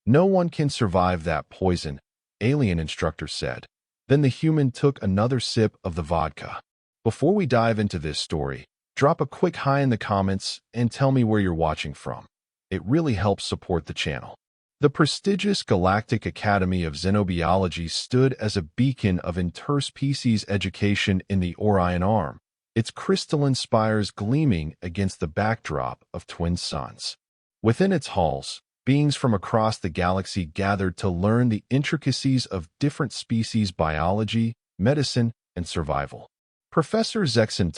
No one can survive that poison, alien instructor said. Then the human took another sip of the vodka. Before we dive into this story, drop a quick hi in the comments and tell me where you're watching from. It really helps support the channel. The prestigious Galactic Academy of Xenobiology stood as a beacon of interspecies education in the Orion Arm, its crystalline spires gleaming against the backdrop of twin suns. Within its halls, beings from across the galaxy gathered to learn the intricacies of different species biology, medicine, and survival. Professor Zexen,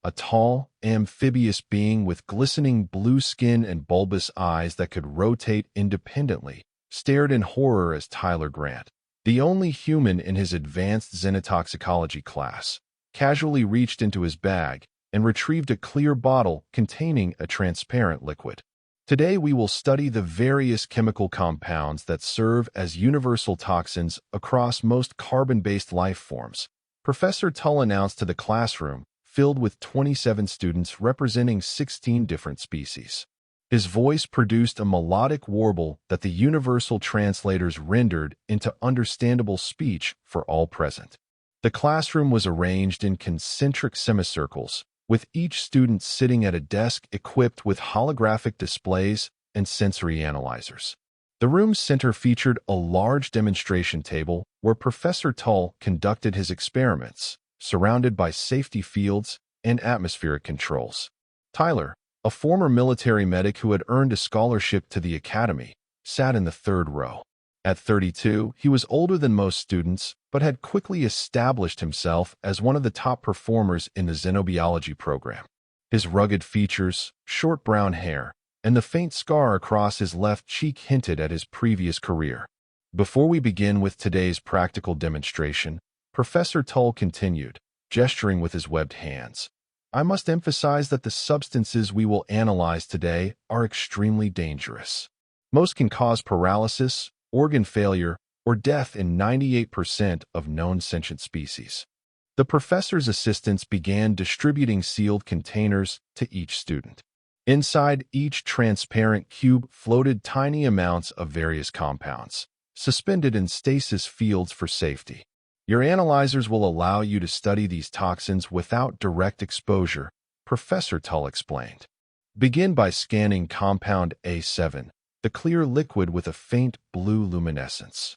a tall, amphibious being with glistening blue skin and bulbous eyes that could rotate independently, stared in horror as Tyler Grant, the only human in his advanced xenotoxicology class, casually reached into his bag and retrieved a clear bottle containing a transparent liquid. Today we will study the various chemical compounds that serve as universal toxins across most carbon-based life forms, Professor Tull announced to the classroom, filled with 27 students representing 16 different species. His voice produced a melodic warble that the universal translators rendered into understandable speech for all present. The classroom was arranged in concentric semicircles, with each student sitting at a desk equipped with holographic displays and sensory analyzers. The room's center featured a large demonstration table where Professor Tull conducted his experiments, surrounded by safety fields and atmospheric controls. Tyler, a former military medic who had earned a scholarship to the academy, sat in the third row. At 32, he was older than most students, but had quickly established himself as one of the top performers in the xenobiology program. His rugged features, short brown hair, and the faint scar across his left cheek hinted at his previous career. Before we begin with today's practical demonstration, Professor Tull continued, gesturing with his webbed hands. I must emphasize that the substances we will analyze today are extremely dangerous. Most can cause paralysis, organ failure, or death in 98% of known sentient species. The professor's assistants began distributing sealed containers to each student. Inside each transparent cube floated tiny amounts of various compounds, suspended in stasis fields for safety. Your analyzers will allow you to study these toxins without direct exposure, Professor Tull explained. Begin by scanning compound A7, the clear liquid with a faint blue luminescence.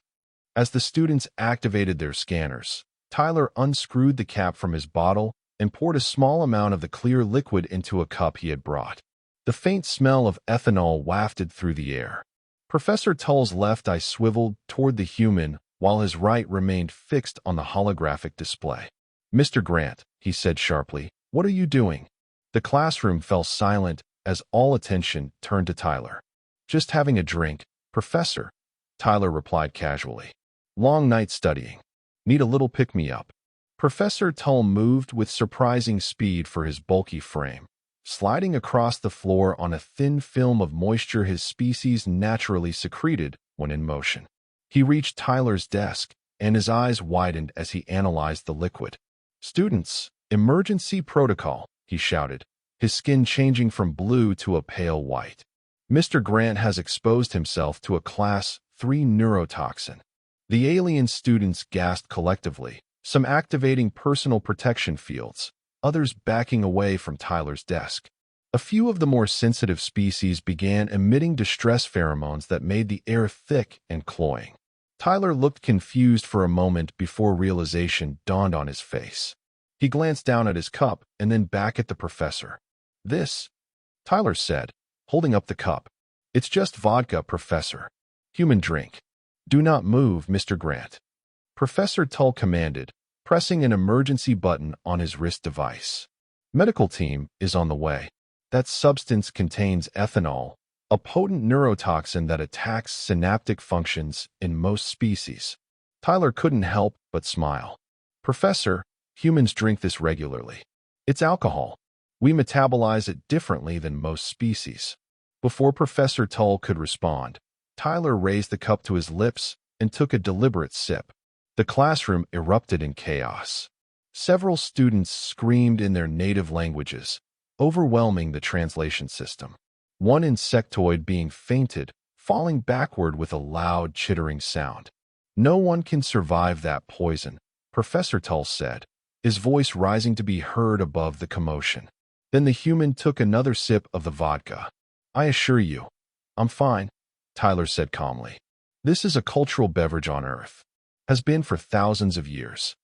As the students activated their scanners, Tyler unscrewed the cap from his bottle and poured a small amount of the clear liquid into a cup he had brought. The faint smell of ethanol wafted through the air. Professor Tull's left eye swiveled toward the human, while his right remained fixed on the holographic display. Mr. Grant, he said sharply, what are you doing? The classroom fell silent as all attention turned to Tyler. Just having a drink, Professor, Tyler replied casually. Long night studying. Need a little pick-me-up. Professor Tull moved with surprising speed for his bulky frame, sliding across the floor on a thin film of moisture his species naturally secreted when in motion. He reached Tyler's desk, and his eyes widened as he analyzed the liquid. Students, emergency protocol, he shouted, his skin changing from blue to a pale white. Mr. Grant has exposed himself to a Class 3 neurotoxin. The alien students gasped collectively, some activating personal protection fields, others backing away from Tyler's desk. A few of the more sensitive species began emitting distress pheromones that made the air thick and cloying. Tyler looked confused for a moment before realization dawned on his face. He glanced down at his cup and then back at the professor. This, Tyler said, holding up the cup. It's just vodka, Professor. Human drink. Do not move, Mr. Grant. Professor Tull commanded, pressing an emergency button on his wrist device. Medical team is on the way. That substance contains ethanol, a potent neurotoxin that attacks synaptic functions in most species. Tyler couldn't help but smile. Professor, humans drink this regularly. It's alcohol. We metabolize it differently than most species. Before Professor Tull could respond, Tyler raised the cup to his lips and took a deliberate sip. The classroom erupted in chaos. Several students screamed in their native languages, overwhelming the translation system. One insectoid being fainted, falling backward with a loud, chittering sound. "No one can survive that poison," Professor Tull said, his voice rising to be heard above the commotion. Then the human took another sip of the vodka. "I assure you, I'm fine," Tyler said calmly. "This is a cultural beverage on Earth. Has been for thousands of years."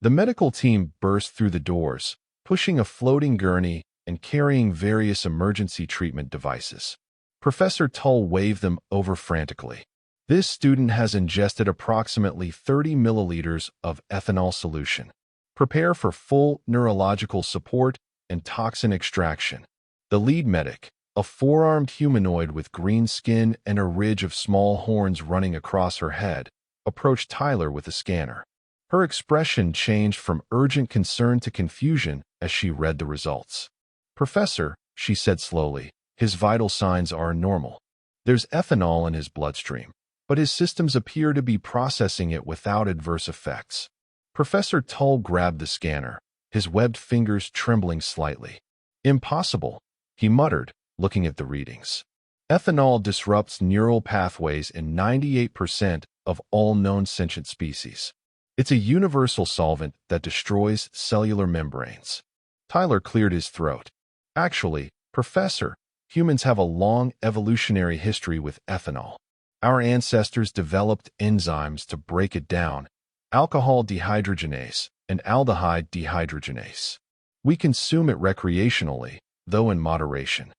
The medical team burst through the doors, pushing a floating gurney and carrying various emergency treatment devices. Professor Tull waved them over frantically. "This student has ingested approximately 30 milliliters of ethanol solution. Prepare for full neurological support and toxin extraction." The lead medic, a four-armed humanoid with green skin and a ridge of small horns running across her head, approached Tyler with a scanner. Her expression changed from urgent concern to confusion as she read the results. "Professor," she said slowly, "his vital signs are normal. There's ethanol in his bloodstream, but his systems appear to be processing it without adverse effects." Professor Tull grabbed the scanner, his webbed fingers trembling slightly. "Impossible," he muttered, looking at the readings. "Ethanol disrupts neural pathways in 98% of all known sentient species. It's a universal solvent that destroys cellular membranes." Tyler cleared his throat. "Actually, Professor, humans have a long evolutionary history with ethanol. Our ancestors developed enzymes to break it down, alcohol dehydrogenase and aldehyde dehydrogenase. We consume it recreationally, though in moderation."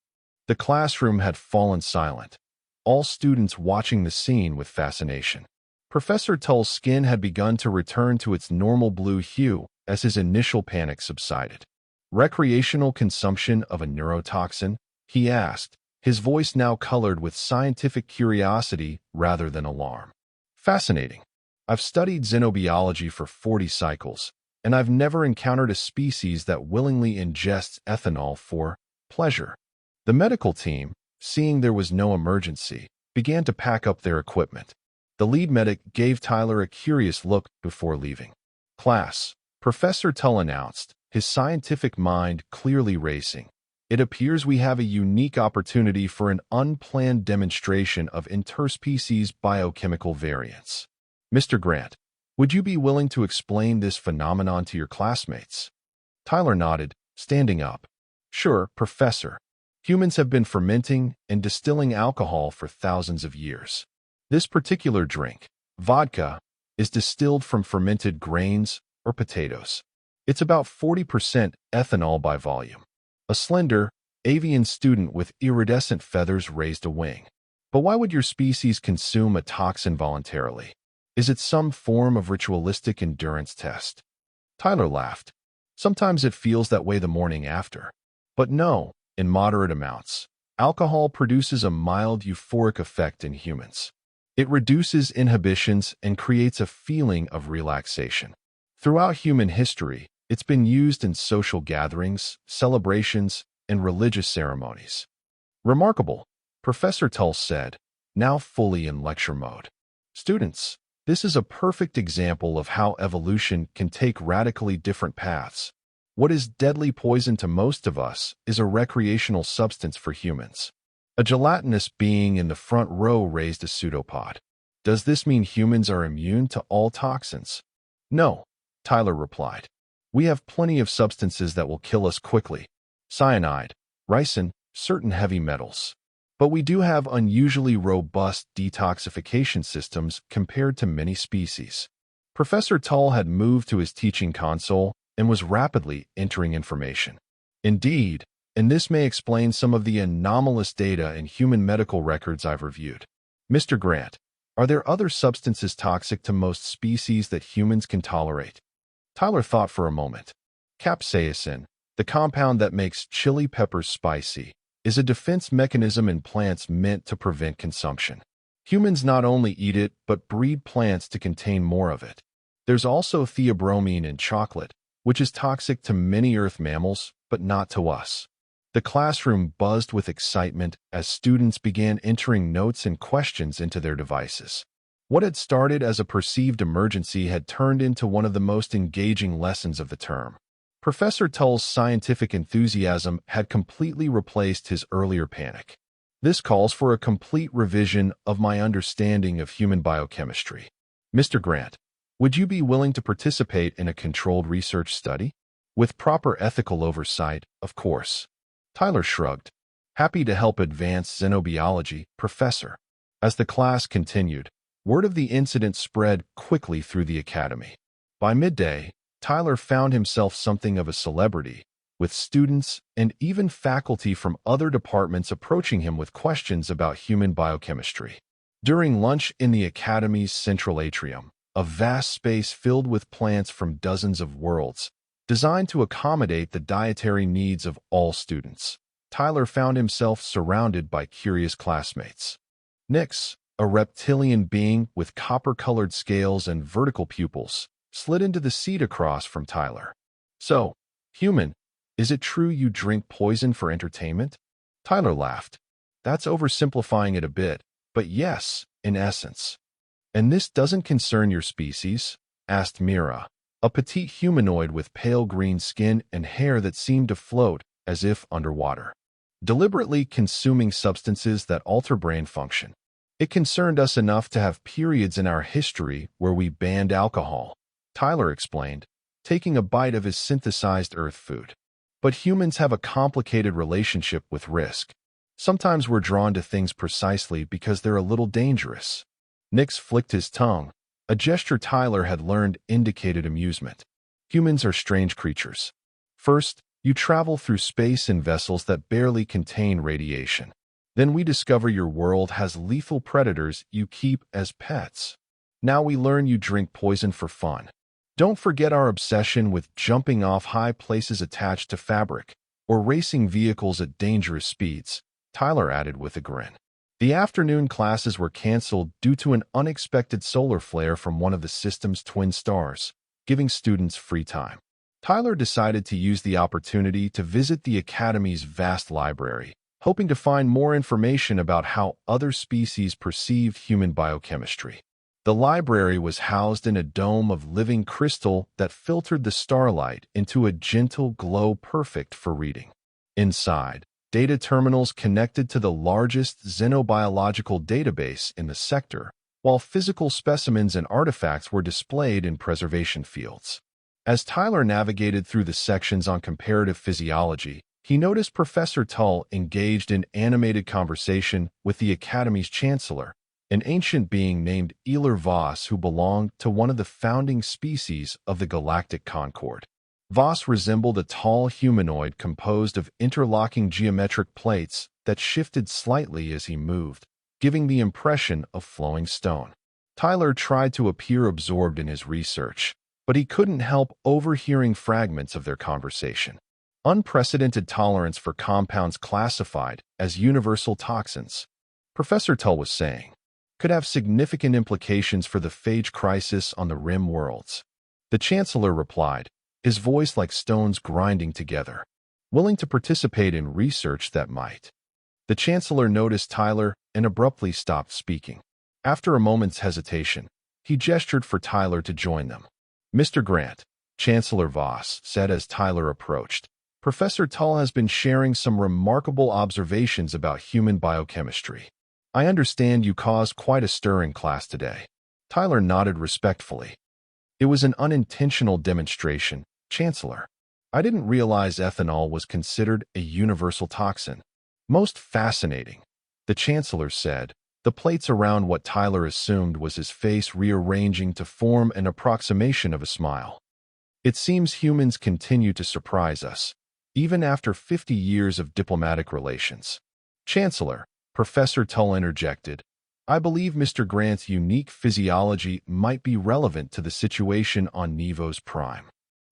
The classroom had fallen silent, all students watching the scene with fascination. Professor Tull's skin had begun to return to its normal blue hue as his initial panic subsided. "Recreational consumption of a neurotoxin?" he asked, his voice now colored with scientific curiosity rather than alarm. "Fascinating. I've studied xenobiology for 40 cycles, and I've never encountered a species that willingly ingests ethanol for pleasure." The medical team, seeing there was no emergency, began to pack up their equipment. The lead medic gave Tyler a curious look before leaving. "Class," Professor Tull announced, his scientific mind clearly racing, "it appears we have a unique opportunity for an unplanned demonstration of interspecies biochemical variants. Mr. Grant, would you be willing to explain this phenomenon to your classmates?" Tyler nodded, standing up. "Sure, Professor. Humans have been fermenting and distilling alcohol for thousands of years. This particular drink, vodka, is distilled from fermented grains or potatoes. It's about 40% ethanol by volume." A slender, avian student with iridescent feathers raised a wing. "But why would your species consume a toxin voluntarily? Is it some form of ritualistic endurance test?" Tyler laughed. "Sometimes it feels that way the morning after. But no, in moderate amounts. Alcohol produces a mild euphoric effect in humans. It reduces inhibitions and creates a feeling of relaxation. Throughout human history, it's been used in social gatherings, celebrations, and religious ceremonies." "Remarkable," Professor Tull said, now fully in lecture mode. "Students, this is a perfect example of how evolution can take radically different paths. What is deadly poison to most of us is a recreational substance for humans." A gelatinous being in the front row raised a pseudopod. "Does this mean humans are immune to all toxins?" "No," Tyler replied. "We have plenty of substances that will kill us quickly. Cyanide, ricin, certain heavy metals. But we do have unusually robust detoxification systems compared to many species." Professor Tull had moved to his teaching console and was rapidly entering information. "Indeed, and this may explain some of the anomalous data in human medical records I've reviewed. Mr. Grant, are there other substances toxic to most species that humans can tolerate?" Tyler thought for a moment. "Capsaicin, the compound that makes chili peppers spicy, is a defense mechanism in plants meant to prevent consumption. Humans not only eat it, but breed plants to contain more of it. There's also theobromine in chocolate, which is toxic to many earth mammals, but not to us." The classroom buzzed with excitement as students began entering notes and questions into their devices. What had started as a perceived emergency had turned into one of the most engaging lessons of the term. Professor Tull's scientific enthusiasm had completely replaced his earlier panic. This calls for a complete revision of my understanding of human biochemistry. Mr. Grant, would you be willing to participate in a controlled research study? With proper ethical oversight, of course. Tyler shrugged. Happy to help advance xenobiology, Professor. As the class continued, word of the incident spread quickly through the academy. By midday, Tyler found himself something of a celebrity, with students and even faculty from other departments approaching him with questions about human biochemistry. During lunch in the academy's central atrium, a vast space filled with plants from dozens of worlds, designed to accommodate the dietary needs of all students, Tyler found himself surrounded by curious classmates. Nyx, a reptilian being with copper-colored scales and vertical pupils, slid into the seat across from Tyler. So, human, is it true you drink poison for entertainment? Tyler laughed. That's oversimplifying it a bit, but yes, in essence. And this doesn't concern your species? Asked Mira, a petite humanoid with pale green skin and hair that seemed to float as if underwater, deliberately consuming substances that alter brain function. It concerned us enough to have periods in our history where we banned alcohol, Tyler explained, taking a bite of his synthesized earth food. But humans have a complicated relationship with risk. Sometimes we're drawn to things precisely because they're a little dangerous. Nyx flicked his tongue, a gesture Tyler had learned indicated amusement. Humans are strange creatures. First, you travel through space in vessels that barely contain radiation. Then we discover your world has lethal predators you keep as pets. Now we learn you drink poison for fun. Don't forget our obsession with jumping off high places attached to fabric, or racing vehicles at dangerous speeds, Tyler added with a grin. The afternoon classes were canceled due to an unexpected solar flare from one of the system's twin stars, giving students free time. Tyler decided to use the opportunity to visit the Academy's vast library, hoping to find more information about how other species perceived human biochemistry. The library was housed in a dome of living crystal that filtered the starlight into a gentle glow perfect for reading. Inside, data terminals connected to the largest xenobiological database in the sector, while physical specimens and artifacts were displayed in preservation fields. As Tyler navigated through the sections on comparative physiology, he noticed Professor Tull engaged in animated conversation with the Academy's chancellor, an ancient being named Eler Voss who belonged to one of the founding species of the Galactic Concord. Voss resembled a tall humanoid composed of interlocking geometric plates that shifted slightly as he moved, giving the impression of flowing stone. Tyler tried to appear absorbed in his research, but he couldn't help overhearing fragments of their conversation. Unprecedented tolerance for compounds classified as universal toxins, Professor Tull was saying, could have significant implications for the phage crisis on the rim worlds. The Chancellor replied, his voice like stones grinding together, willing to participate in research that might. The Chancellor noticed Tyler and abruptly stopped speaking. After a moment's hesitation, he gestured for Tyler to join them. Mr. Grant, Chancellor Voss said as Tyler approached, Professor Tull has been sharing some remarkable observations about human biochemistry. I understand you caused quite a stir in class today. Tyler nodded respectfully. It was an unintentional demonstration, Chancellor. I didn't realize ethanol was considered a universal toxin. Most fascinating, the Chancellor said, the plates around what Tyler assumed was his face rearranging to form an approximation of a smile. It seems humans continue to surprise us, even after 50 years of diplomatic relations. Chancellor, Professor Tull interjected, I believe Mr. Grant's unique physiology might be relevant to the situation on Nevos Prime.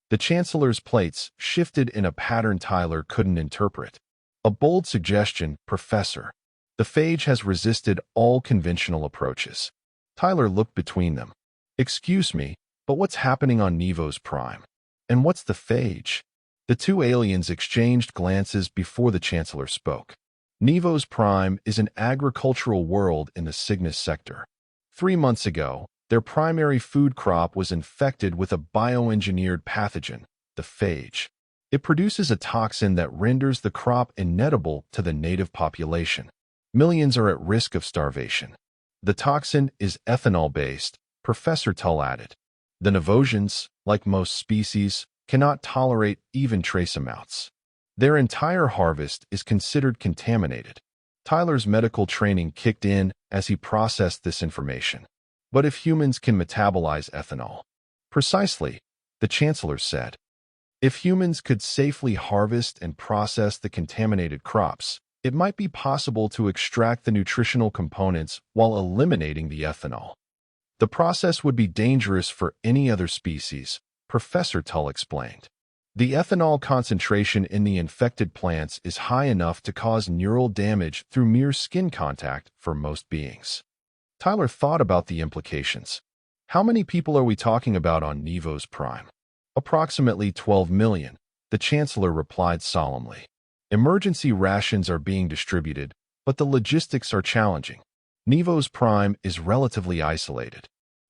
The Chancellor's plates shifted in a pattern Tyler couldn't interpret. A bold suggestion, Professor. The phage has resisted all conventional approaches. Tyler looked between them. Excuse me, but what's happening on Nevos Prime? And what's the phage? The two aliens exchanged glances before the Chancellor spoke. Nevos Prime is an agricultural world in the Cygnus sector. 3 months ago, their primary food crop was infected with a bioengineered pathogen, the phage. It produces a toxin that renders the crop inedible to the native population. Millions are at risk of starvation. The toxin is ethanol-based, Professor Tull added. The Novosians, like most species, cannot tolerate even trace amounts. Their entire harvest is considered contaminated. Tyler's medical training kicked in as he processed this information. But if humans can metabolize ethanol? Precisely, the Chancellor said. If humans could safely harvest and process the contaminated crops, it might be possible to extract the nutritional components while eliminating the ethanol. The process would be dangerous for any other species, Professor Tull explained. The ethanol concentration in the infected plants is high enough to cause neural damage through mere skin contact for most beings. Tyler thought about the implications. How many people are we talking about on Nevos Prime? Approximately 12 million, the Chancellor replied solemnly. Emergency rations are being distributed, but the logistics are challenging. Nevos Prime is relatively isolated.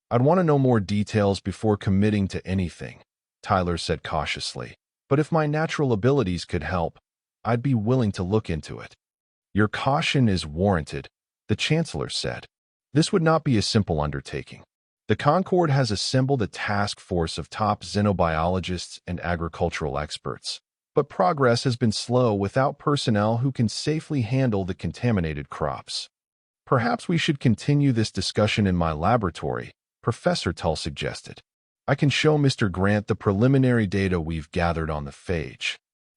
I'd want to know more details before committing to anything, Tyler said cautiously. But if my natural abilities could help, I'd be willing to look into it. Your caution is warranted, the Chancellor said. This would not be a simple undertaking. The Concord has assembled a task force of top xenobiologists and agricultural experts, but progress has been slow without personnel who can safely handle the contaminated crops. Perhaps we should continue this discussion in my laboratory, Professor Tull suggested. I can show Mr. Grant the preliminary data we've gathered on the phage.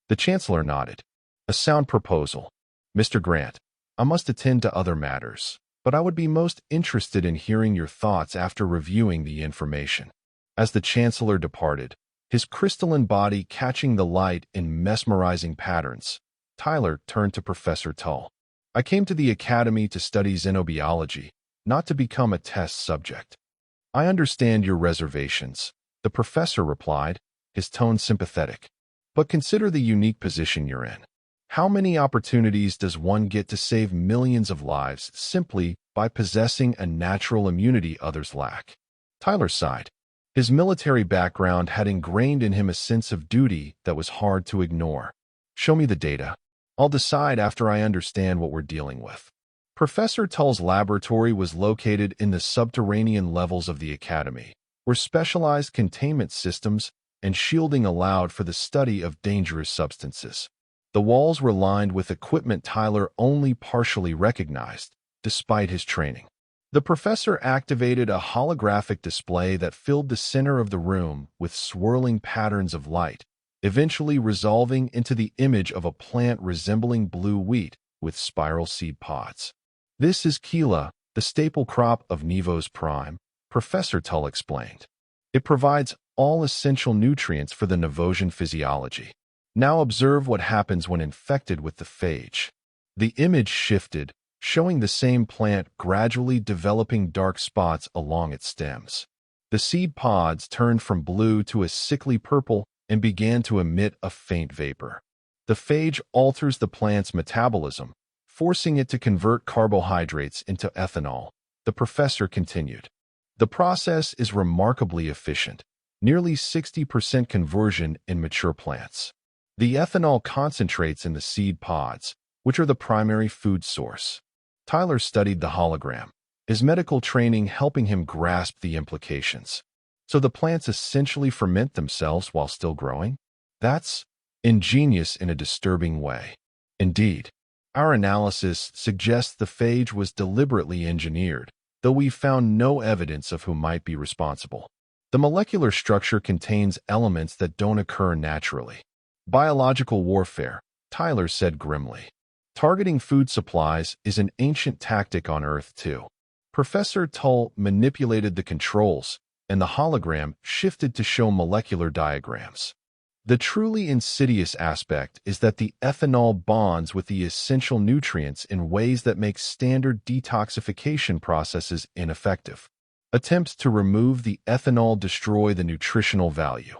The Chancellor nodded. A sound proposal. Mr. Grant, I must attend to other matters, but I would be most interested in hearing your thoughts after reviewing the information. As the Chancellor departed, his crystalline body catching the light in mesmerizing patterns, Tyler turned to Professor Tull. I came to the Academy to study xenobiology, not to become a test subject. I understand your reservations, the professor replied, his tone sympathetic. But consider the unique position you're in. How many opportunities does one get to save millions of lives simply by possessing a natural immunity others lack? Tyler sighed. His military background had ingrained in him a sense of duty that was hard to ignore. Show me the data. I'll decide after I understand what we're dealing with. Professor Tull's laboratory was located in the subterranean levels of the Academy, where specialized containment systems and shielding allowed for the study of dangerous substances. The walls were lined with equipment Tyler only partially recognized, despite his training. The professor activated a holographic display that filled the center of the room with swirling patterns of light, eventually resolving into the image of a plant resembling blue wheat with spiral seed pods. This is Keela, the staple crop of Nevos Prime, Professor Tull explained. It provides all essential nutrients for the Novosian physiology. Now observe what happens when infected with the phage. The image shifted, showing the same plant gradually developing dark spots along its stems. The seed pods turned from blue to a sickly purple and began to emit a faint vapor. The phage alters the plant's metabolism, forcing it to convert carbohydrates into ethanol, the professor continued. The process is remarkably efficient, nearly 60% conversion in mature plants. The ethanol concentrates in the seed pods, which are the primary food source. Tyler studied the hologram, his medical training helping him grasp the implications. So the plants essentially ferment themselves while still growing? That's ingenious in a disturbing way. Indeed. Our analysis suggests the phage was deliberately engineered, though we've found no evidence of who might be responsible. The molecular structure contains elements that don't occur naturally. Biological warfare, Tyler said grimly. Targeting food supplies is an ancient tactic on Earth, too. Professor Tull manipulated the controls, and the hologram shifted to show molecular diagrams. The truly insidious aspect is that the ethanol bonds with the essential nutrients in ways that make standard detoxification processes ineffective. Attempts to remove the ethanol destroy the nutritional value.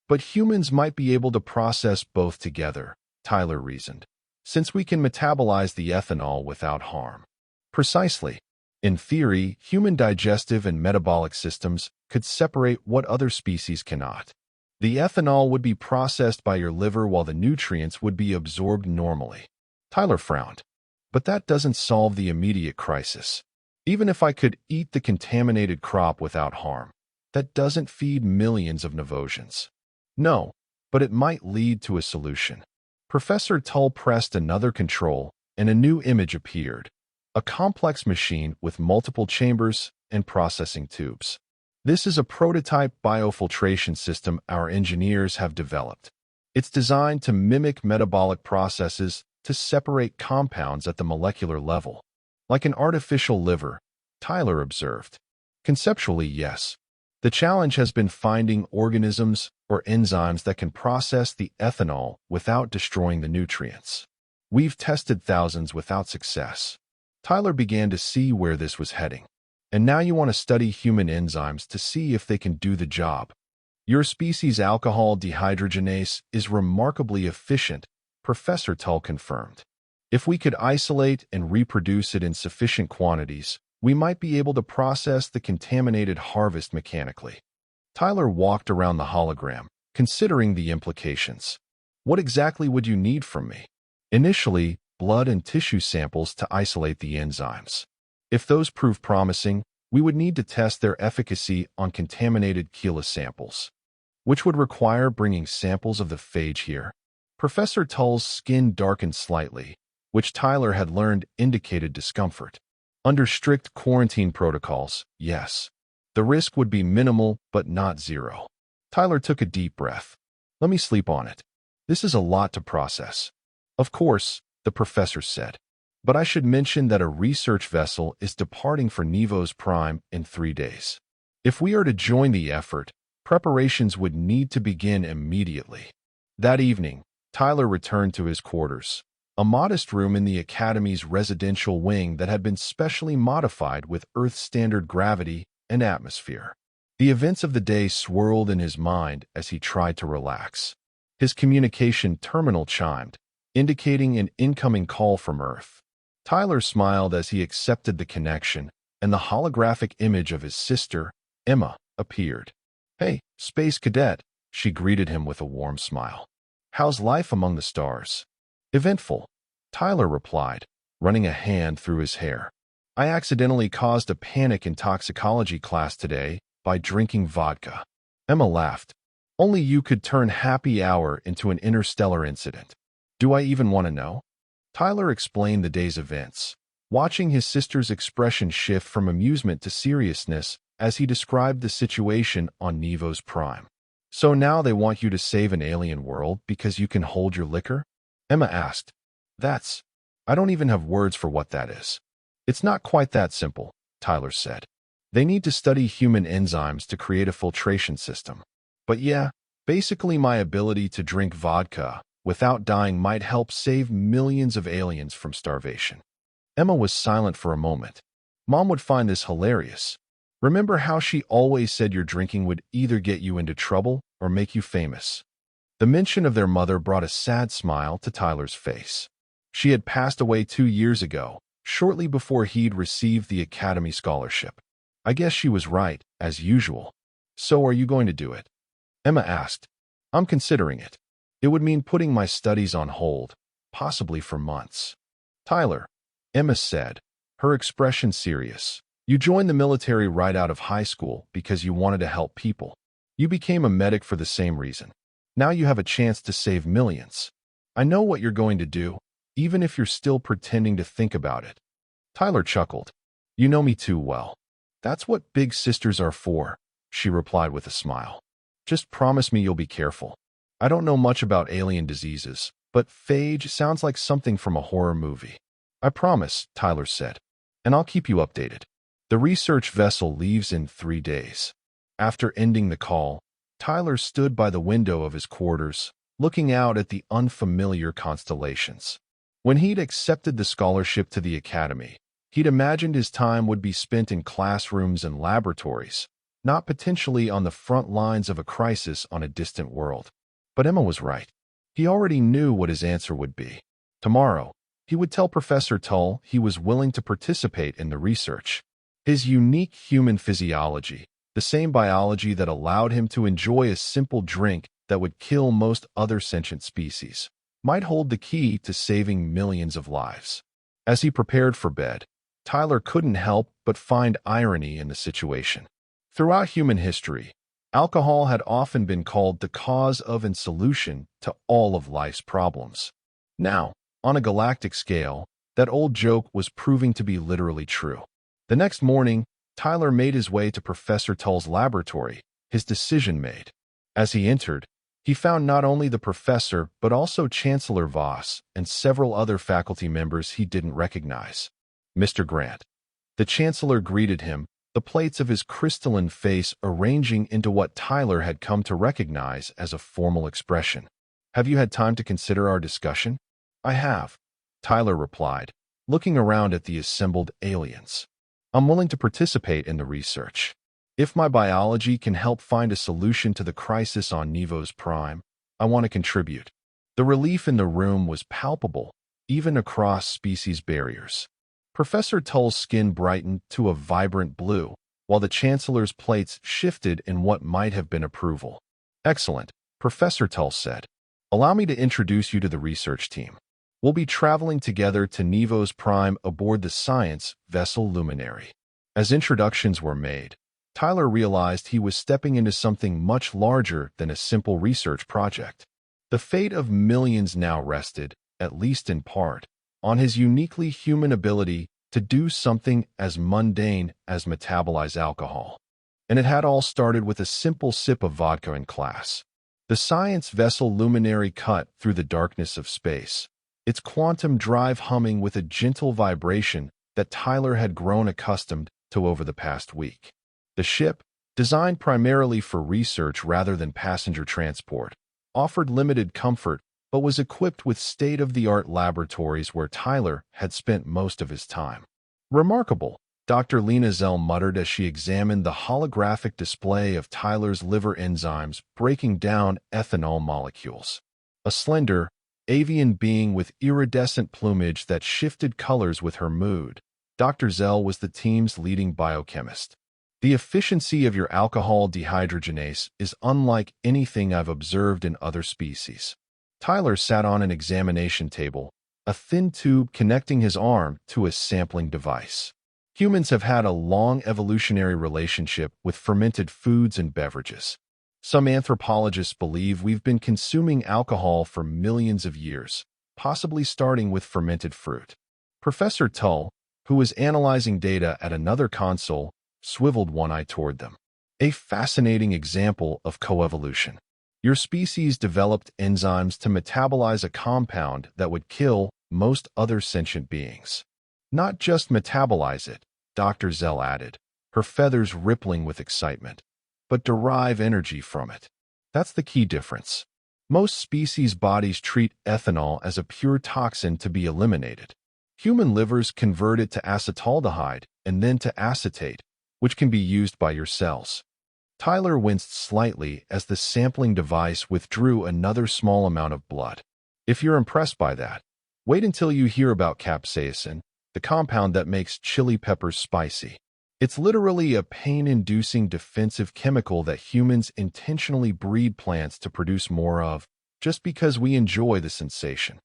But humans might be able to process both together, Tyler reasoned, since we can metabolize the ethanol without harm. Precisely. In theory, human digestive and metabolic systems could separate what other species cannot. The ethanol would be processed by your liver while the nutrients would be absorbed normally. Tyler frowned. But that doesn't solve the immediate crisis. Even if I could eat the contaminated crop without harm, that doesn't feed millions of Novosians. No, but it might lead to a solution. Professor Tull pressed another control, and a new image appeared. A complex machine with multiple chambers and processing tubes. This is a prototype biofiltration system our engineers have developed. It's designed to mimic metabolic processes to separate compounds at the molecular level. Like an artificial liver, Tyler observed. Conceptually, yes. The challenge has been finding organisms or enzymes that can process the ethanol without destroying the nutrients. We've tested thousands without success. Tyler began to see where this was heading. And now you want to study human enzymes to see if they can do the job. Your species' alcohol dehydrogenase is remarkably efficient, Professor Tull confirmed. If we could isolate and reproduce it in sufficient quantities, we might be able to process the contaminated harvest mechanically. Tyler walked around the hologram, considering the implications. What exactly would you need from me? Initially, blood and tissue samples to isolate the enzymes. If those prove promising, we would need to test their efficacy on contaminated chela samples, which would require bringing samples of the phage here. Professor Tull's skin darkened slightly, which Tyler had learned indicated discomfort. Under strict quarantine protocols, yes. The risk would be minimal, but not zero. Tyler took a deep breath. Let me sleep on it. This is a lot to process. Of course, the professor said. But I should mention that a research vessel is departing for Nevos Prime in 3 days. If we are to join the effort, preparations would need to begin immediately. That evening, Tyler returned to his quarters, a modest room in the Academy's residential wing that had been specially modified with Earth-standard gravity and atmosphere. The events of the day swirled in his mind as he tried to relax. His communication terminal chimed, indicating an incoming call from Earth. Tyler smiled as he accepted the connection, and the holographic image of his sister, Emma, appeared. "Hey, Space Cadet," she greeted him with a warm smile. "How's life among the stars?" "Eventful," Tyler replied, running a hand through his hair. "I accidentally caused a panic in toxicology class today by drinking vodka." Emma laughed. "Only you could turn happy hour into an interstellar incident." "Do I even want to know?" Tyler explained the day's events, watching his sister's expression shift from amusement to seriousness as he described the situation on Nevos Prime. "So now they want you to save an alien world because you can hold your liquor?" Emma asked. I don't even have words for what that is." "It's not quite that simple," Tyler said. "They need to study human enzymes to create a filtration system. But yeah, basically my ability to drink vodka without dying might help save millions of aliens from starvation." Emma was silent for a moment. Mom would find this hilarious. Remember how she always said your drinking would either get you into trouble or make you famous? The mention of their mother brought a sad smile to Tyler's face. She had passed away 2 years ago, shortly before he'd received the Academy Scholarship. I guess she was right, as usual. "So are you going to do it?" Emma asked. "I'm considering it. It would mean putting my studies on hold, possibly for months." "Tyler," Emma said, her expression serious. "You joined the military right out of high school because you wanted to help people. You became a medic for the same reason. Now you have a chance to save millions. I know what you're going to do, even if you're still pretending to think about it." Tyler chuckled. "You know me too well. That's what big sisters are for," she replied with a smile. "Just promise me you'll be careful. I don't know much about alien diseases, but phage sounds like something from a horror movie." "I promise," Tyler said, "and I'll keep you updated." The research vessel leaves in 3 days. After ending the call, Tyler stood by the window of his quarters, looking out at the unfamiliar constellations. When he'd accepted the scholarship to the Academy, he'd imagined his time would be spent in classrooms and laboratories, not potentially on the front lines of a crisis on a distant world. But Emma was right. He already knew what his answer would be. Tomorrow, he would tell Professor Tull he was willing to participate in the research. His unique human physiology, the same biology that allowed him to enjoy a simple drink that would kill most other sentient species, might hold the key to saving millions of lives. As he prepared for bed, Tyler couldn't help but find irony in the situation. Throughout human history, alcohol had often been called the cause of and solution to all of life's problems. Now, on a galactic scale, that old joke was proving to be literally true. The next morning, Tyler made his way to Professor Tull's laboratory, his decision made. As he entered, he found not only the professor but also Chancellor Voss and several other faculty members he didn't recognize. Mr. Grant. The Chancellor greeted him, the plates of his crystalline face arranging into what Tyler had come to recognize as a formal expression. Have you had time to consider our discussion? I have, Tyler replied, looking around at the assembled aliens. I'm willing to participate in the research. If my biology can help find a solution to the crisis on Nevos Prime, I want to contribute. The relief in the room was palpable, even across species barriers. Professor Tull's skin brightened to a vibrant blue, while the Chancellor's plates shifted in what might have been approval. Excellent, Professor Tull said. Allow me to introduce you to the research team. We'll be traveling together to Nevos Prime aboard the science vessel Luminary. As introductions were made, Tyler realized he was stepping into something much larger than a simple research project. The fate of millions now rested, at least in part, on his uniquely human ability to do something as mundane as metabolize alcohol. And it had all started with a simple sip of vodka in class. The science vessel Luminary cut through the darkness of space, its quantum drive humming with a gentle vibration that Tyler had grown accustomed to over the past week. The ship, designed primarily for research rather than passenger transport, offered limited comfort but was equipped with state-of-the-art laboratories where Tyler had spent most of his time. Remarkable, Dr. Lena Zell muttered as she examined the holographic display of Tyler's liver enzymes breaking down ethanol molecules. A slender, avian being with iridescent plumage that shifted colors with her mood, Dr. Zell was the team's leading biochemist. The efficiency of your alcohol dehydrogenase is unlike anything I've observed in other species. Tyler sat on an examination table, a thin tube connecting his arm to a sampling device. Humans have had a long evolutionary relationship with fermented foods and beverages. Some anthropologists believe we've been consuming alcohol for millions of years, possibly starting with fermented fruit. Professor Tull, who was analyzing data at another console, swiveled one eye toward them. A fascinating example of coevolution. Your species developed enzymes to metabolize a compound that would kill most other sentient beings. Not just metabolize it, Dr. Zell added, her feathers rippling with excitement, but derive energy from it. That's the key difference. Most species' bodies treat ethanol as a pure toxin to be eliminated. Human livers convert it to acetaldehyde and then to acetate, which can be used by your cells. Tyler winced slightly as the sampling device withdrew another small amount of blood. If you're impressed by that, wait until you hear about capsaicin, the compound that makes chili peppers spicy. It's literally a pain-inducing defensive chemical that humans intentionally breed plants to produce more of, just because we enjoy the sensation.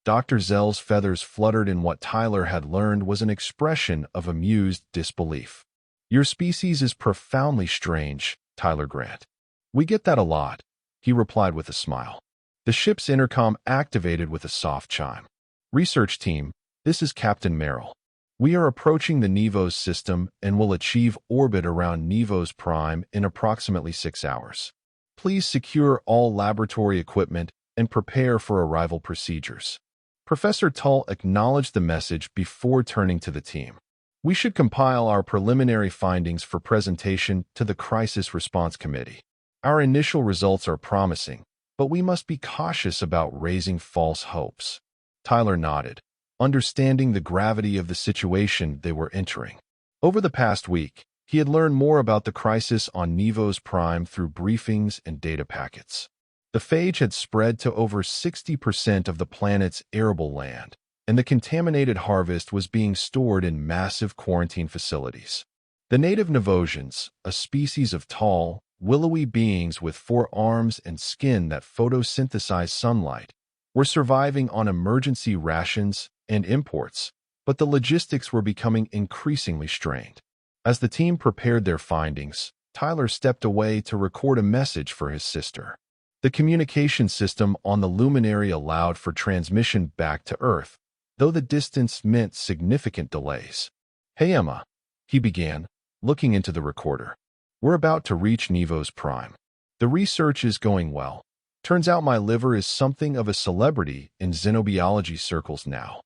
Dr. Zell's feathers fluttered in what Tyler had learned was an expression of amused disbelief. Your species is profoundly strange, Tyler Grant. We get that a lot, he replied with a smile. The ship's intercom activated with a soft chime. Research team, this is Captain Merrill. We are approaching the Nevos system and will achieve orbit around Nevos Prime in approximately 6 hours. Please secure all laboratory equipment and prepare for arrival procedures. Professor Tull acknowledged the message before turning to the team. We should compile our preliminary findings for presentation to the Crisis Response Committee. Our initial results are promising, but we must be cautious about raising false hopes. Tyler nodded, understanding the gravity of the situation they were entering. Over the past week, he had learned more about the crisis on Nevos Prime through briefings and data packets. The phage had spread to over 60% of the planet's arable land, and the contaminated harvest was being stored in massive quarantine facilities. The native Nevosians, a species of tall, willowy beings with 4 arms and skin that photosynthesize sunlight, were surviving on emergency rations and imports, but the logistics were becoming increasingly strained. As the team prepared their findings, Tyler stepped away to record a message for his sister. The communication system on the luminary allowed for transmission back to Earth, though the distance meant significant delays. "Hey Emma," he began, looking into the recorder. "We're about to reach Nevo's prime. The research is going well. Turns out my liver is something of a celebrity in xenobiology circles now."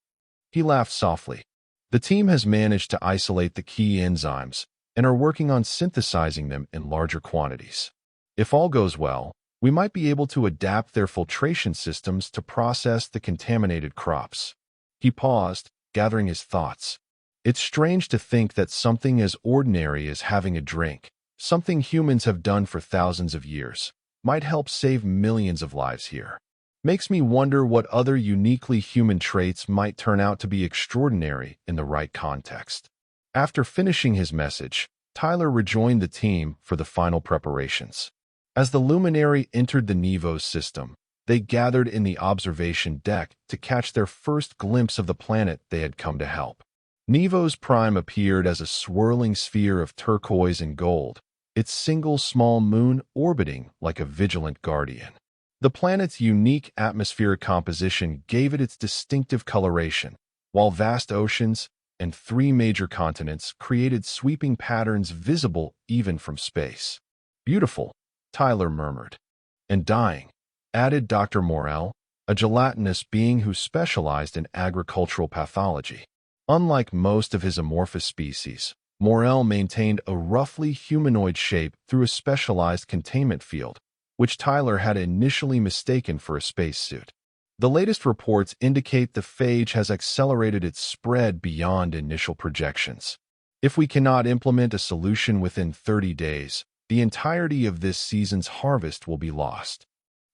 He laughed softly. "The team has managed to isolate the key enzymes and are working on synthesizing them in larger quantities. If all goes well, we might be able to adapt their filtration systems to process the contaminated crops." He paused, gathering his thoughts. It's strange to think that something as ordinary as having a drink, something humans have done for thousands of years, might help save millions of lives here. Makes me wonder what other uniquely human traits might turn out to be extraordinary in the right context. After finishing his message, Tyler rejoined the team for the final preparations. As the luminary entered the Nevo's system, they gathered in the observation deck to catch their first glimpse of the planet they had come to help. Nevo's prime appeared as a swirling sphere of turquoise and gold, its single small moon orbiting like a vigilant guardian. The planet's unique atmospheric composition gave it its distinctive coloration, while vast oceans and 3 major continents created sweeping patterns visible even from space. "Beautiful," Tyler murmured. "And dying," added Dr. Morel, a gelatinous being who specialized in agricultural pathology. Unlike most of his amorphous species, Morel maintained a roughly humanoid shape through a specialized containment field, which Tyler had initially mistaken for a spacesuit. The latest reports indicate the phage has accelerated its spread beyond initial projections. If we cannot implement a solution within 30 days, the entirety of this season's harvest will be lost.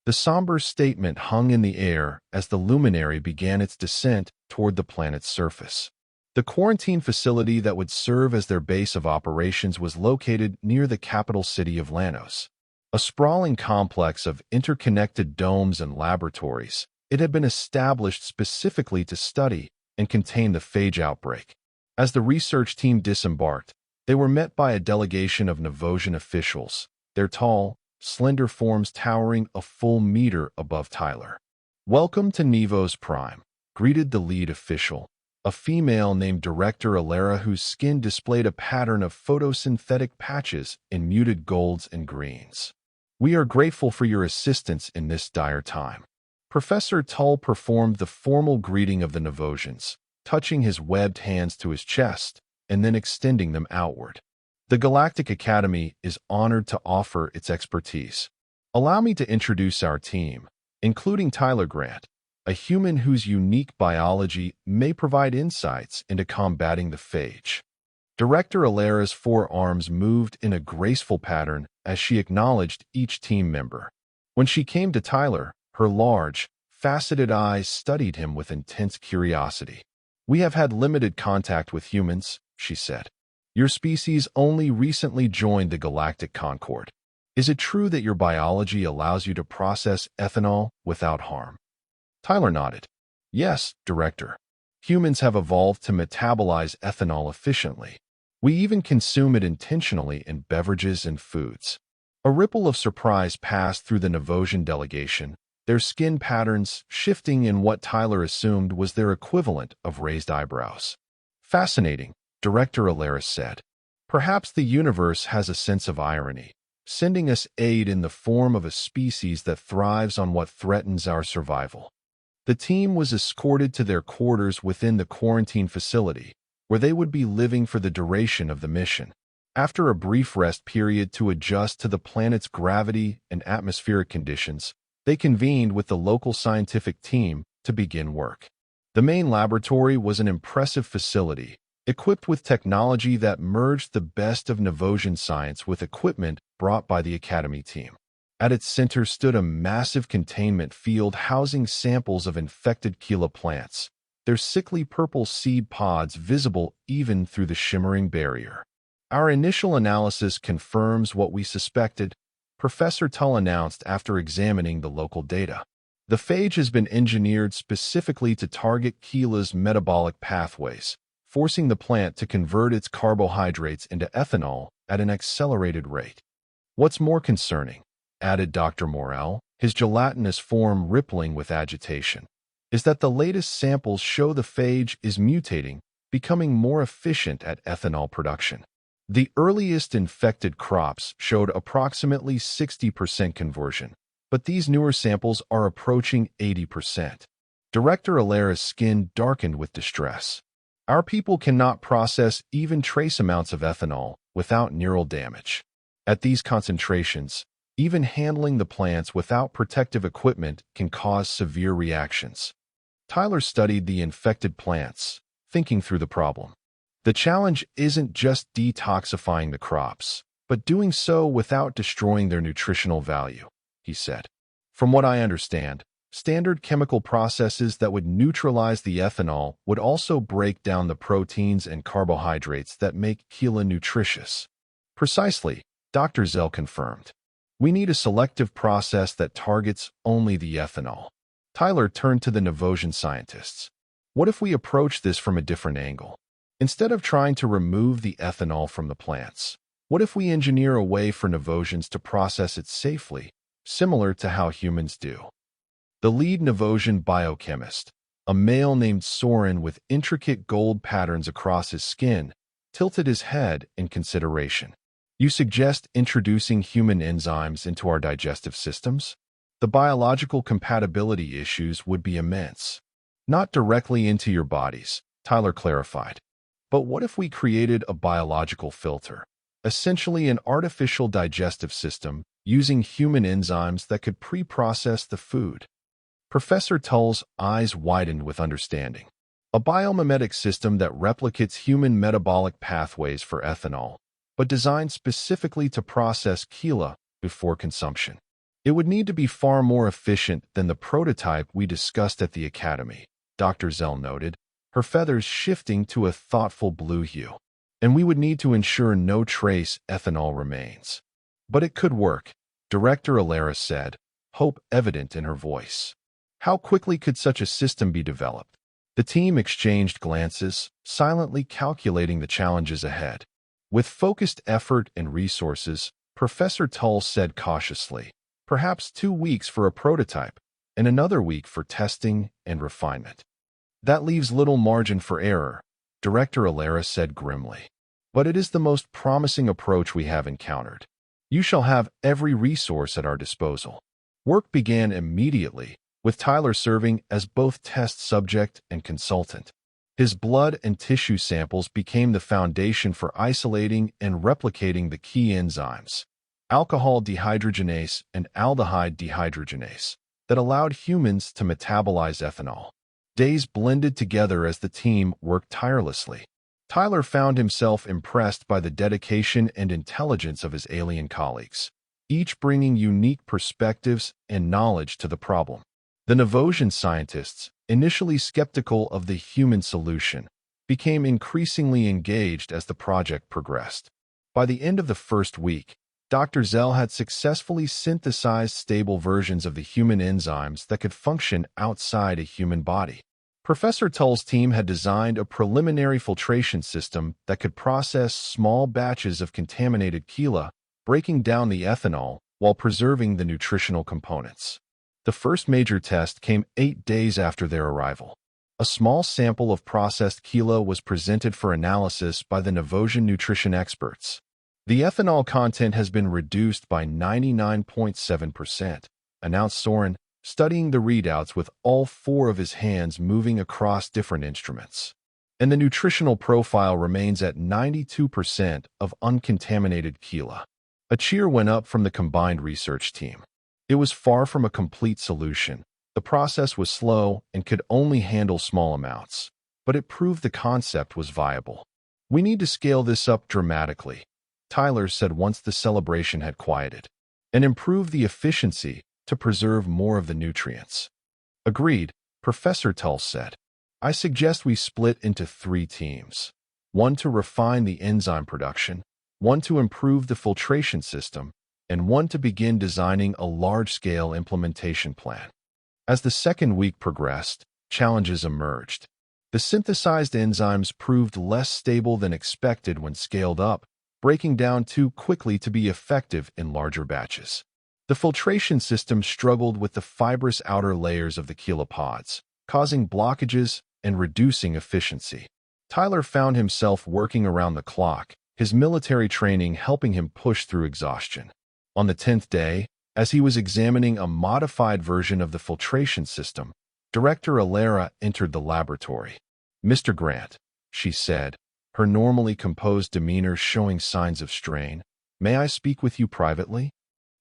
The somber statement hung in the air as the luminary began its descent toward the planet's surface. The quarantine facility that would serve as their base of operations was located near the capital city of Lanos. A sprawling complex of interconnected domes and laboratories, it had been established specifically to study and contain the phage outbreak. As the research team disembarked, they were met by a delegation of Nevosian officials, their tall, slender forms towering a full meter above Tyler. "Welcome to Nevo's Prime," greeted the lead official, a female named Director Alera whose skin displayed a pattern of photosynthetic patches in muted golds and greens. "We are grateful for your assistance in this dire time." Professor Tull performed the formal greeting of the Nevosians, touching his webbed hands to his chest and then extending them outward. "The Galactic Academy is honored to offer its expertise. Allow me to introduce our team, including Tyler Grant, a human whose unique biology may provide insights into combating the phage." Director Alera's forearms moved in a graceful pattern as she acknowledged each team member. When she came to Tyler, her large, faceted eyes studied him with intense curiosity. "We have had limited contact with humans," she said. "Your species only recently joined the Galactic Concord. Is it true that your biology allows you to process ethanol without harm?" Tyler nodded. "Yes, Director. Humans have evolved to metabolize ethanol efficiently. We even consume it intentionally in beverages and foods." A ripple of surprise passed through the Nevosian delegation, their skin patterns shifting in what Tyler assumed was their equivalent of raised eyebrows. "Fascinating," Director Alera said. "Perhaps the universe has a sense of irony, sending us aid in the form of a species that thrives on what threatens our survival." The team was escorted to their quarters within the quarantine facility, where they would be living for the duration of the mission. After a brief rest period to adjust to the planet's gravity and atmospheric conditions, they convened with the local scientific team to begin work. The main laboratory was an impressive facility, equipped with technology that merged the best of Nevosian science with equipment brought by the Academy team. At its center stood a massive containment field housing samples of infected Keela plants, their sickly purple seed pods visible even through the shimmering barrier. "Our initial analysis confirms what we suspected," Professor Tull announced after examining the local data. The phage has been engineered specifically to target Keela's metabolic pathways, forcing the plant to convert its carbohydrates into ethanol at an accelerated rate. What's more concerning, added Dr. Morel, his gelatinous form rippling with agitation, is that the latest samples show the phage is mutating, becoming more efficient at ethanol production. The earliest infected crops showed approximately 60% conversion, but these newer samples are approaching 80%. Director Alera's skin darkened with distress. Our people cannot process even trace amounts of ethanol without neural damage. At these concentrations, even handling the plants without protective equipment can cause severe reactions. Tyler studied the infected plants, thinking through the problem. The challenge isn't just detoxifying the crops, but doing so without destroying their nutritional value, he said. From what I understand, standard chemical processes that would neutralize the ethanol would also break down the proteins and carbohydrates that make Keela nutritious. Precisely, Dr. Zell confirmed. We need a selective process that targets only the ethanol. Tyler turned to the Novosian scientists. What if we approach this from a different angle? Instead of trying to remove the ethanol from the plants, what if we engineer a way for Novosians to process it safely, similar to how humans do? The lead Novosian biochemist, a male named Soren with intricate gold patterns across his skin, tilted his head in consideration. You suggest introducing human enzymes into our digestive systems? The biological compatibility issues would be immense. Not directly into your bodies, Tyler clarified. But what if we created a biological filter, essentially an artificial digestive system using human enzymes that could pre-process the food? Professor Tull's eyes widened with understanding. A biomimetic system that replicates human metabolic pathways for ethanol, but designed specifically to process Keela before consumption. It would need to be far more efficient than the prototype we discussed at the Academy, Dr. Zell noted, her feathers shifting to a thoughtful blue hue. And we would need to ensure no trace ethanol remains. But it could work, Director Alera said, hope evident in her voice. How quickly could such a system be developed? The team exchanged glances, silently calculating the challenges ahead. With focused effort and resources, Professor Tull said cautiously, perhaps 2 weeks for a prototype, and another week for testing and refinement. That leaves little margin for error, Director Alera said grimly. But it is the most promising approach we have encountered. You shall have every resource at our disposal. Work began immediately, with Tyler serving as both test subject and consultant. His blood and tissue samples became the foundation for isolating and replicating the key enzymes, alcohol dehydrogenase and aldehyde dehydrogenase, that allowed humans to metabolize ethanol. Days blended together as the team worked tirelessly. Tyler found himself impressed by the dedication and intelligence of his alien colleagues, each bringing unique perspectives and knowledge to the problem. The Novosian scientists, initially skeptical of the human solution, became increasingly engaged as the project progressed. By the end of the first week, Dr. Zell had successfully synthesized stable versions of the human enzymes that could function outside a human body. Professor Tull's team had designed a preliminary filtration system that could process small batches of contaminated Keela, breaking down the ethanol while preserving the nutritional components. The first major test came 8 days after their arrival. A small sample of processed Keela was presented for analysis by the Novosian nutrition experts. The ethanol content has been reduced by 99.7%, announced Soren, studying the readouts with all 4 of his hands moving across different instruments. And the nutritional profile remains at 92% of uncontaminated Keela. A cheer went up from the combined research team. It was far from a complete solution. The process was slow and could only handle small amounts, but it proved the concept was viable. We need to scale this up dramatically, Tyler said once the celebration had quieted, and improve the efficiency to preserve more of the nutrients. Agreed, Professor Tull said. I suggest we split into 3 teams. 1 to refine the enzyme production, 1 to improve the filtration system, and 1 to begin designing a large-scale implementation plan. As the second week progressed, challenges emerged. The synthesized enzymes proved less stable than expected when scaled up, breaking down too quickly to be effective in larger batches. The filtration system struggled with the fibrous outer layers of the chelopods, causing blockages and reducing efficiency. Tyler found himself working around the clock, his military training helping him push through exhaustion. On the 10th day, as he was examining a modified version of the filtration system, Director Alera entered the laboratory. "Mr. Grant," she said, her normally composed demeanor showing signs of strain, "may I speak with you privately?"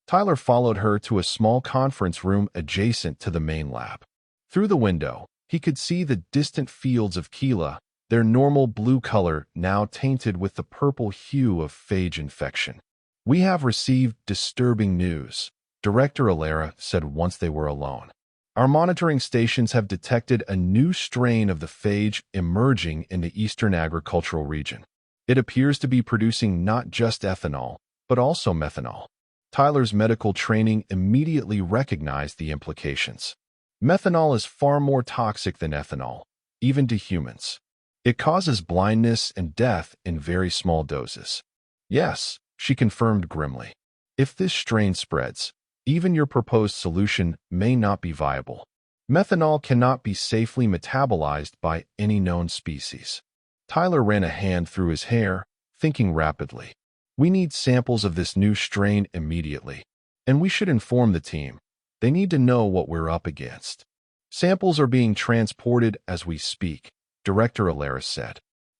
Tyler followed her to a small conference room adjacent to the main lab. Through the window, he could see the distant fields of Keela, their normal blue color now tainted with the purple hue of phage infection. "We have received disturbing news," Director Alera said once they were alone. "Our monitoring stations have detected a new strain of the phage emerging in the eastern agricultural region. It appears to be producing not just ethanol, but also methanol." Tyler's medical training immediately recognized the implications. Methanol is far more toxic than ethanol, even to humans. It causes blindness and death in very small doses. "Yes," she confirmed grimly. "If this strain spreads, even your proposed solution may not be viable. Methanol cannot be safely metabolized by any known species." Tyler ran a hand through his hair, thinking rapidly. "We need samples of this new strain immediately, and we should inform the team. They need to know what we're up against." "Samples are being transported as we speak," Director Alera said.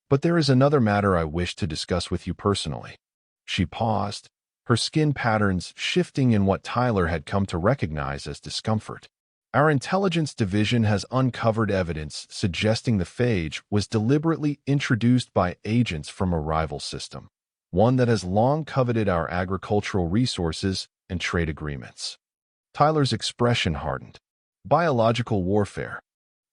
"But there is another matter I wish to discuss with you personally." She paused, her skin patterns shifting in what Tyler had come to recognize as discomfort. "Our intelligence division has uncovered evidence suggesting the phage was deliberately introduced by agents from a rival system, one that has long coveted our agricultural resources and trade agreements." Tyler's expression hardened. "Biological warfare."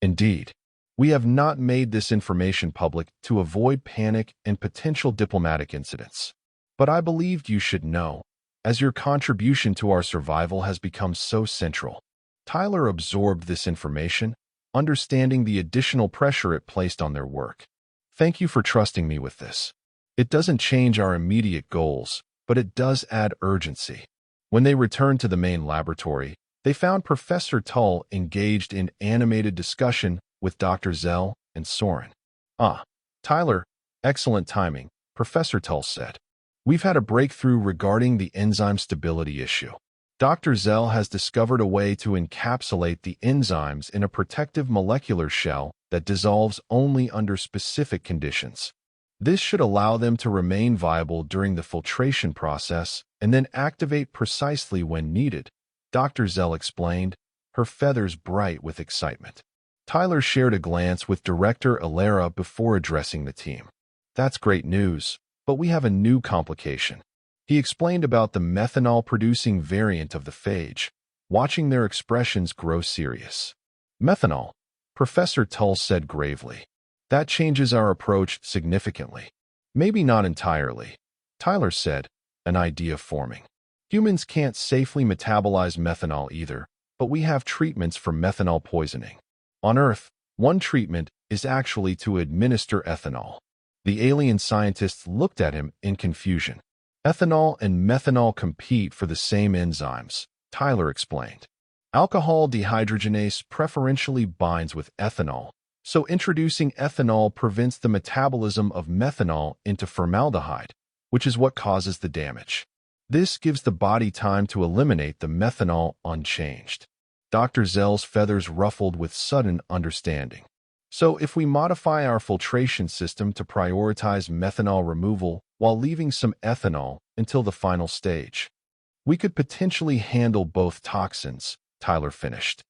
"Indeed. We have not made this information public to avoid panic and potential diplomatic incidents. But I believed you should know, as your contribution to our survival has become so central." Tyler absorbed this information, understanding the additional pressure it placed on their work. "Thank you for trusting me with this. It doesn't change our immediate goals, but it does add urgency." When they returned to the main laboratory, they found Professor Tull engaged in animated discussion with Dr. Zell and Soren. Tyler, excellent timing," Professor Tull said. "We've had a breakthrough regarding the enzyme stability issue. Dr. Zell has discovered a way to encapsulate the enzymes in a protective molecular shell that dissolves only under specific conditions. This should allow them to remain viable during the filtration process and then activate precisely when needed," Dr. Zell explained, her feathers bright with excitement. Tyler shared a glance with Director Alera before addressing the team. "That's great news, but we have a new complication." He explained about the methanol-producing variant of the phage, watching their expressions grow serious. "Methanol," Professor Tull said gravely. "That changes our approach significantly." "Maybe not entirely," Tyler said, an idea forming. "Humans can't safely metabolize methanol either, but we have treatments for methanol poisoning. On Earth, one treatment is actually to administer ethanol." The alien scientists looked at him in confusion. "Ethanol and methanol compete for the same enzymes," Tyler explained. "Alcohol dehydrogenase preferentially binds with ethanol, so introducing ethanol prevents the metabolism of methanol into formaldehyde, which is what causes the damage. This gives the body time to eliminate the methanol unchanged." Dr. Zell's feathers ruffled with sudden understanding. "So if we modify our filtration system to prioritize methanol removal while leaving some ethanol until the final stage, we could potentially handle both toxins," Tyler finished.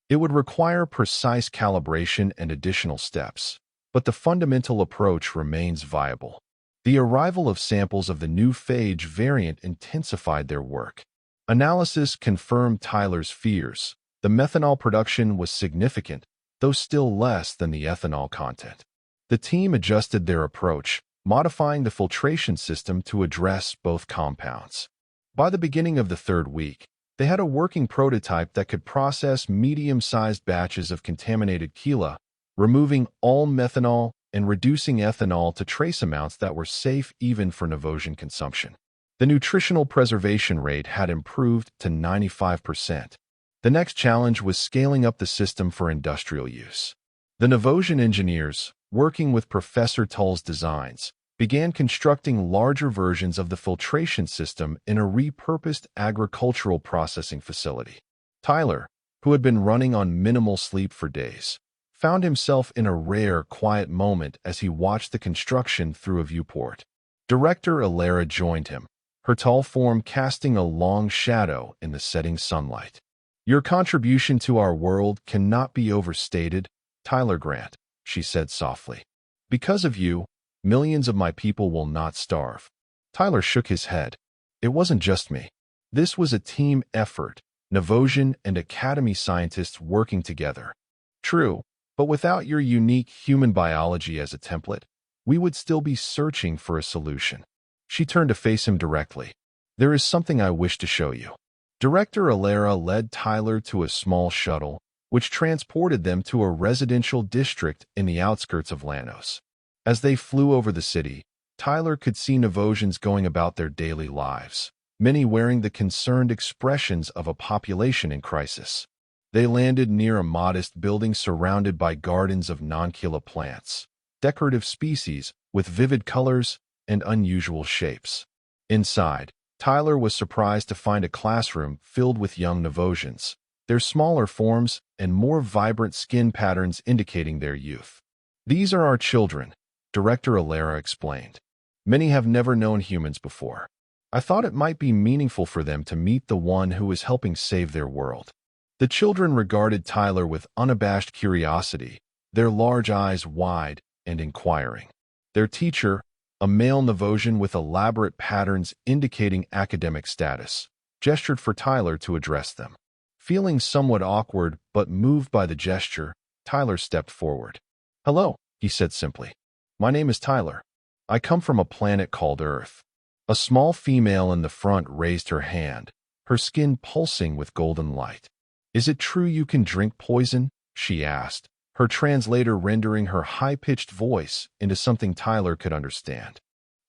"It would require precise calibration and additional steps, but the fundamental approach remains viable." The arrival of samples of the new phage variant intensified their work. Analysis confirmed Tyler's fears. The methanol production was significant, though still less than the ethanol content. The team adjusted their approach, modifying the filtration system to address both compounds. By the beginning of the third week, They had a working prototype that could process medium-sized batches of contaminated Kila, removing all methanol and reducing ethanol to trace amounts that were safe even for Novosian consumption. The nutritional preservation rate had improved to 95%. The next challenge was scaling up the system for industrial use. The Novosian engineers, working with Professor Tull's designs, began constructing larger versions of the filtration system in a repurposed agricultural processing facility. Tyler, who had been running on minimal sleep for days, found himself in a rare, quiet moment as he watched the construction through a viewport. Director Alara joined him, her tall form casting a long shadow in the setting sunlight. "Your contribution to our world cannot be overstated, Tyler Grant," she said softly. "Because of you, millions of my people will not starve." Tyler shook his head. "It wasn't just me. This was a team effort, Novosian and Academy scientists working together." "True, but without your unique human biology as a template, we would still be searching for a solution." She turned to face him directly. "There is something I wish to show you." Director Alara led Tyler to a small shuttle, which transported them to a residential district in the outskirts of Lanos. As they flew over the city, Tyler could see Novosians going about their daily lives, many wearing the concerned expressions of a population in crisis. They landed near a modest building surrounded by gardens of non-Kila plants, decorative species with vivid colors and unusual shapes. Inside, Tyler was surprised to find a classroom filled with young Novosians, their smaller forms and more vibrant skin patterns indicating their youth. "These are our children," Director Alara explained. "Many have never known humans before. I thought it might be meaningful for them to meet the one who is helping save their world." The children regarded Tyler with unabashed curiosity, their large eyes wide and inquiring. Their teacher, a male Novosian with elaborate patterns indicating academic status, gestured for Tyler to address them. Feeling somewhat awkward but moved by the gesture, Tyler stepped forward. "Hello," he said simply. "My name is Tyler. I come from a planet called Earth." A small female in the front raised her hand, her skin pulsing with golden light. "Is it true you can drink poison?" she asked, her translator rendering her high-pitched voice into something Tyler could understand.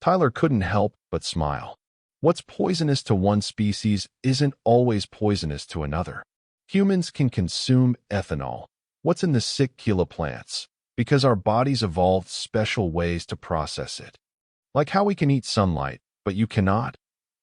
Tyler couldn't help but smile. What's poisonous to one species isn't always poisonous to another. Humans can consume ethanol, what's in the sick Kila plants, because our bodies evolved special ways to process it. "Like how we can eat sunlight, but you cannot?"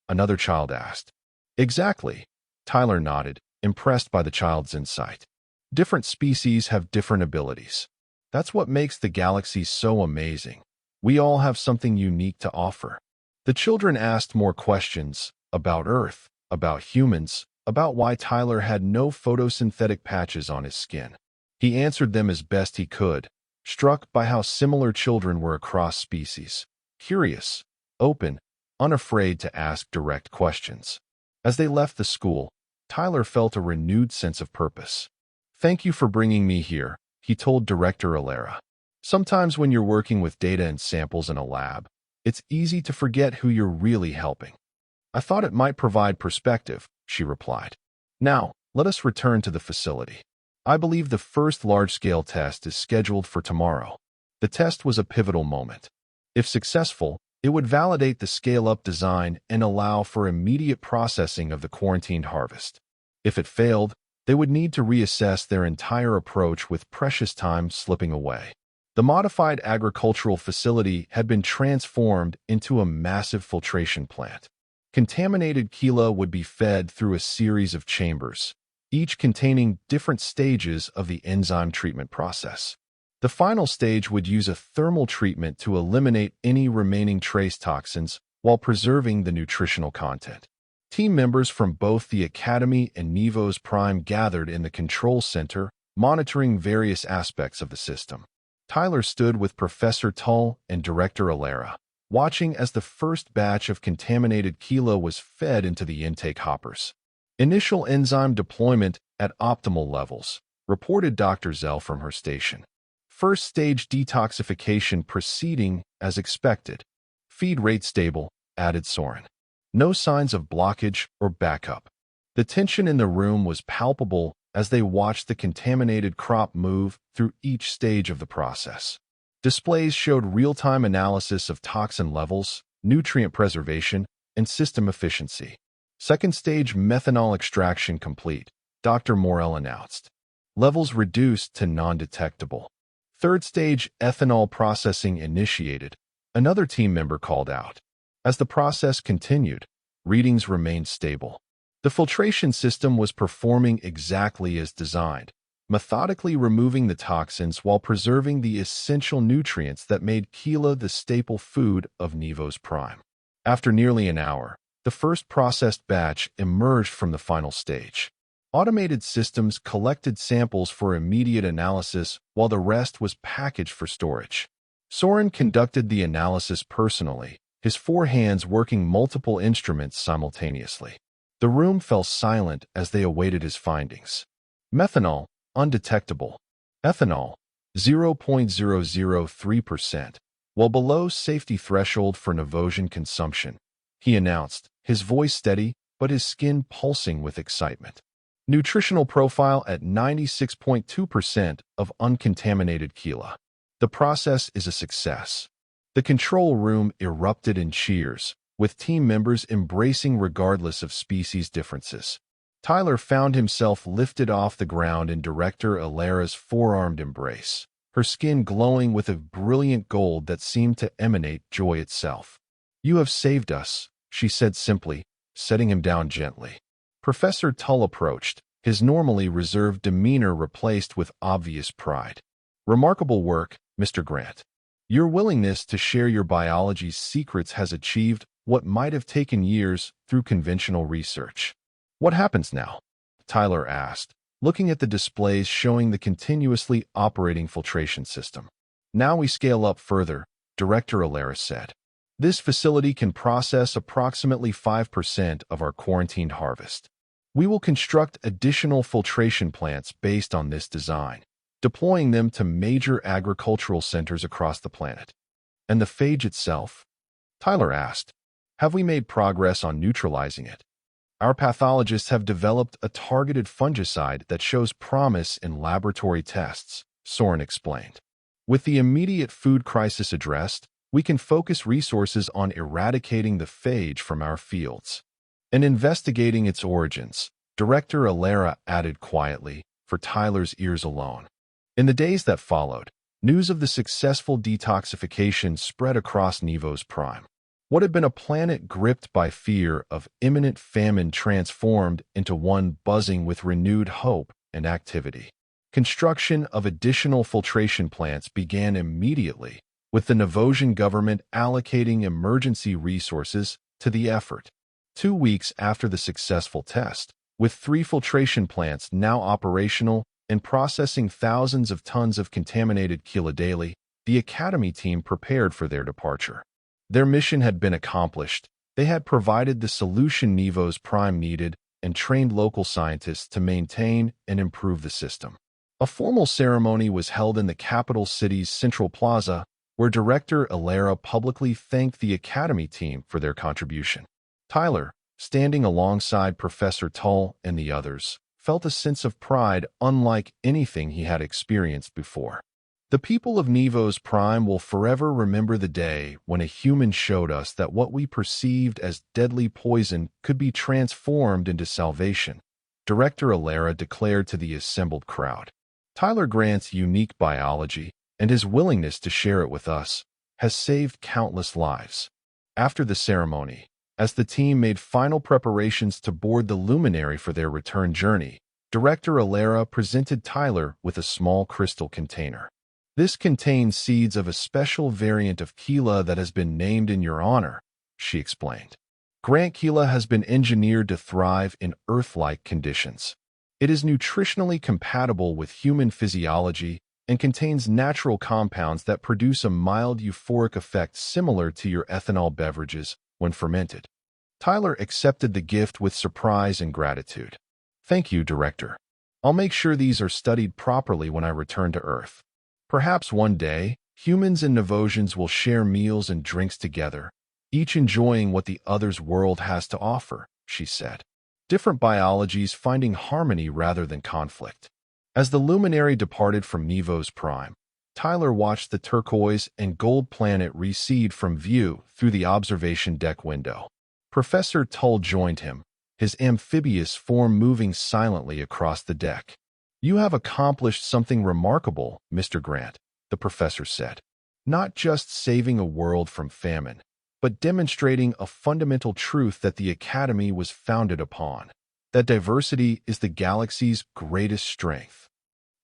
another child asked. "Exactly," Tyler nodded, impressed by the child's insight. "Different species have different abilities. That's what makes the galaxy so amazing. We all have something unique to offer." The children asked more questions about Earth, about humans, about why Tyler had no photosynthetic patches on his skin. He answered them as best he could, struck by how similar children were across species, curious, open, unafraid to ask direct questions. As they left the school, Tyler felt a renewed sense of purpose. "Thank you for bringing me here," he told Director Alara. "Sometimes when you're working with data and samples in a lab, it's easy to forget who you're really helping." "I thought it might provide perspective," she replied. "Now, let us return to the facility. I believe the first large-scale test is scheduled for tomorrow." The test was a pivotal moment. If successful, it would validate the scale-up design and allow for immediate processing of the quarantined harvest. If it failed, they would need to reassess their entire approach with precious time slipping away. The modified agricultural facility had been transformed into a massive filtration plant. Contaminated Kila would be fed through a series of chambers, each containing different stages of the enzyme treatment process. The final stage would use a thermal treatment to eliminate any remaining trace toxins while preserving the nutritional content. Team members from both the Academy and Nevos Prime gathered in the control center, monitoring various aspects of the system. Tyler stood with Professor Tull and Director Alara, watching as the first batch of contaminated Kila was fed into the intake hoppers. "Initial enzyme deployment at optimal levels," reported Dr. Zell from her station. "First stage detoxification proceeding as expected. Feed rate stable," added Soren. "No signs of blockage or backup." The tension in the room was palpable as they watched the contaminated crop move through each stage of the process. Displays showed real-time analysis of toxin levels, nutrient preservation, and system efficiency. Second stage methanol extraction complete, Dr. Morell announced. Levels reduced to non-detectable. Third stage ethanol processing initiated, another team member called out. As the process continued, readings remained stable. The filtration system was performing exactly as designed, methodically removing the toxins while preserving the essential nutrients that made Keela the staple food of Nevos Prime. After nearly an hour, the first processed batch emerged from the final stage. Automated systems collected samples for immediate analysis while the rest was packaged for storage. Soren conducted the analysis personally, his 4 hands working multiple instruments simultaneously. The room fell silent as they awaited his findings. Methanol, undetectable. Ethanol, 0.003%, while below safety threshold for Nevosian consumption, he announced, his voice steady but his skin pulsing with excitement. Nutritional profile at 96.2% of uncontaminated Keela. The process is a success. The control room erupted in cheers, with team members embracing regardless of species differences. Tyler found himself lifted off the ground in Director Alara's forearmed embrace, her skin glowing with a brilliant gold that seemed to emanate joy itself. "You have saved us," she said simply, setting him down gently. Professor Tull approached, his normally reserved demeanor replaced with obvious pride. "Remarkable work, Mr. Grant. Your willingness to share your biology's secrets has achieved what might have taken years through conventional research." "What happens now?" Tyler asked, looking at the displays showing the continuously operating filtration system. "Now we scale up further," Director Alara said. "This facility can process approximately 5% of our quarantined harvest. We will construct additional filtration plants based on this design, deploying them to major agricultural centers across the planet." "And the phage itself?" Tyler asked. "Have we made progress on neutralizing it?" "Our pathologists have developed a targeted fungicide that shows promise in laboratory tests," Soren explained. "With the immediate food crisis addressed, we can focus resources on eradicating the phage from our fields and investigating its origins," Director Alara added quietly, for Tyler's ears alone. In the days that followed, news of the successful detoxification spread across Nevos Prime. What had been a planet gripped by fear of imminent famine transformed into one buzzing with renewed hope and activity. Construction of additional filtration plants began immediately, with the Nevosian government allocating emergency resources to the effort. 2 weeks after the successful test, with 3 filtration plants now operational and processing thousands of tons of contaminated Keela daily, the Academy team prepared for their departure. Their mission had been accomplished. They had provided the solution Nevos Prime needed and trained local scientists to maintain and improve the system. A formal ceremony was held in the capital city's Central Plaza, where Director Alara publicly thanked the Academy team for their contribution. Tyler, standing alongside Professor Tull and the others, felt a sense of pride unlike anything he had experienced before. The people of Nevos Prime will forever remember the day when a human showed us that what we perceived as deadly poison could be transformed into salvation, Director Alara declared to the assembled crowd. Tyler Grant's unique biology and his willingness to share it with us has saved countless lives. After the ceremony, as the team made final preparations to board the Luminary for their return journey, Director Alara presented Tyler with a small crystal container. "This contains seeds of a special variant of Keela that has been named in your honor," she explained. "Grant Keela has been engineered to thrive in Earth-like conditions. It is nutritionally compatible with human physiology and contains natural compounds that produce a mild euphoric effect similar to your ethanol beverages when fermented." Tyler accepted the gift with surprise and gratitude. "Thank you, Director. I'll make sure these are studied properly when I return to Earth. Perhaps one day, humans and Nevosians will share meals and drinks together, each enjoying what the other's world has to offer," she said. different biologies finding harmony rather than conflict. As the luminary departed from Nevo's prime, Tyler watched the turquoise and gold planet recede from view through the observation deck window. Professor Tull joined him, his amphibious form moving silently across the deck. "You have accomplished something remarkable, Mr. Grant," the professor said. "Not just saving a world from famine, but demonstrating a fundamental truth that the Academy was founded upon, that diversity is the galaxy's greatest strength."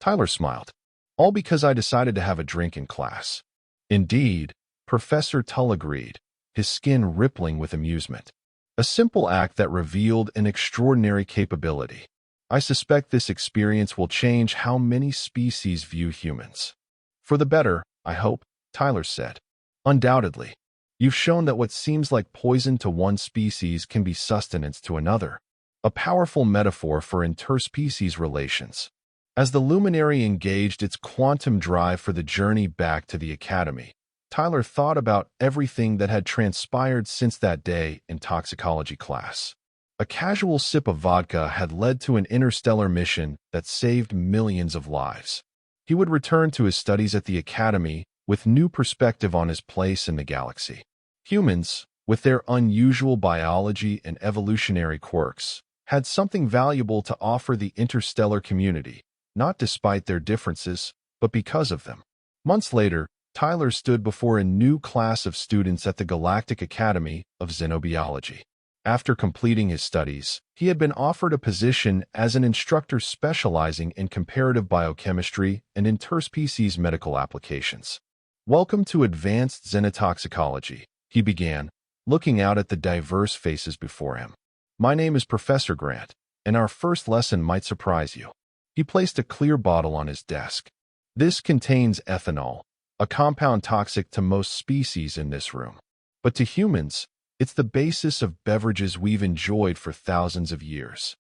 Tyler smiled. "All because I decided to have a drink in class." "Indeed," Professor Tull agreed, his skin rippling with amusement. "A simple act that revealed an extraordinary capability. I suspect this experience will change how many species view humans." "For the better, I hope," Tyler said. "Undoubtedly. You've shown that what seems like poison to one species can be sustenance to another, a powerful metaphor for interspecies relations." As the luminary engaged its quantum drive for the journey back to the Academy, Tyler thought about everything that had transpired since that day in toxicology class. A casual sip of vodka had led to an interstellar mission that saved millions of lives. He would return to his studies at the Academy with new perspective on his place in the galaxy. Humans, with their unusual biology and evolutionary quirks, had something valuable to offer the interstellar community, not despite their differences, but because of them. Months later, Tyler stood before a new class of students at the Galactic Academy of Xenobiology. After completing his studies, he had been offered a position as an instructor specializing in comparative biochemistry and interspecies medical applications. "Welcome to Advanced Xenotoxicology," he began, looking out at the diverse faces before him. "My name is Professor Grant, and our first lesson might surprise you." He placed a clear bottle on his desk. "This contains ethanol, a compound toxic to most species in this room. But to humans, it's the basis of beverages we've enjoyed for thousands of years."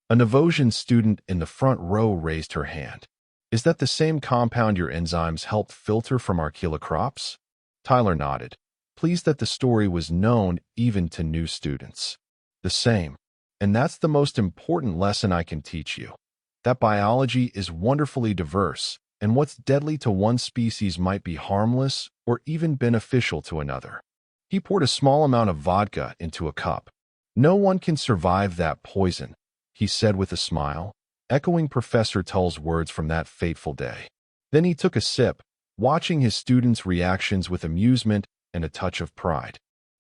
A Novosian student in the front row raised her hand. "Is that the same compound your enzymes helped filter from our crops?" Tyler nodded, pleased that the story was known even to new students. "The same. And that's the most important lesson I can teach you. That biology is wonderfully diverse, and what's deadly to one species might be harmless or even beneficial to another." He poured a small amount of vodka into a cup. "No one can survive that poison," he said with a smile, echoing Professor Tull's words from that fateful day. Then he took a sip, watching his students' reactions with amusement and a touch of pride.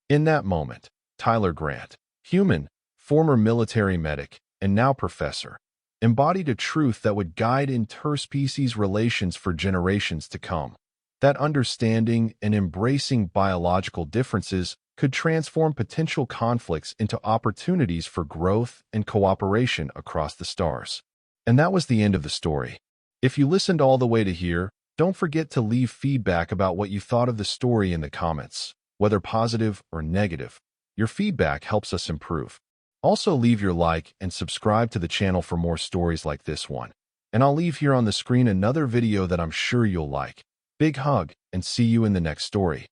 In that moment, Tyler Grant, human, former military medic, and now professor, embodied a truth that would guide interspecies relations for generations to come. That understanding and embracing biological differences could transform potential conflicts into opportunities for growth and cooperation across the stars. And that was the end of the story. If you listened all the way to here, don't forget to leave feedback about what you thought of the story in the comments, whether positive or negative. Your feedback helps us improve. Also, leave your like and subscribe to the channel for more stories like this one. And I'll leave here on the screen another video that I'm sure you'll like. Big hug, and see you in the next story.